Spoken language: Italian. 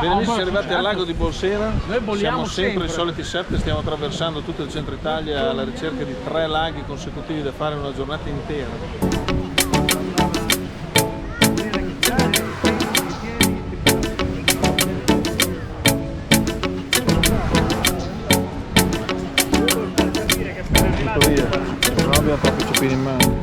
Bene amici, siamo arrivati al lago di Bolsena. Siamo sempre i soliti 7, stiamo attraversando tutto il centro Italia alla ricerca di 3 laghi consecutivi da fare in una giornata intera. Tutto via, se no abbiamo troppi ciuppini in mano.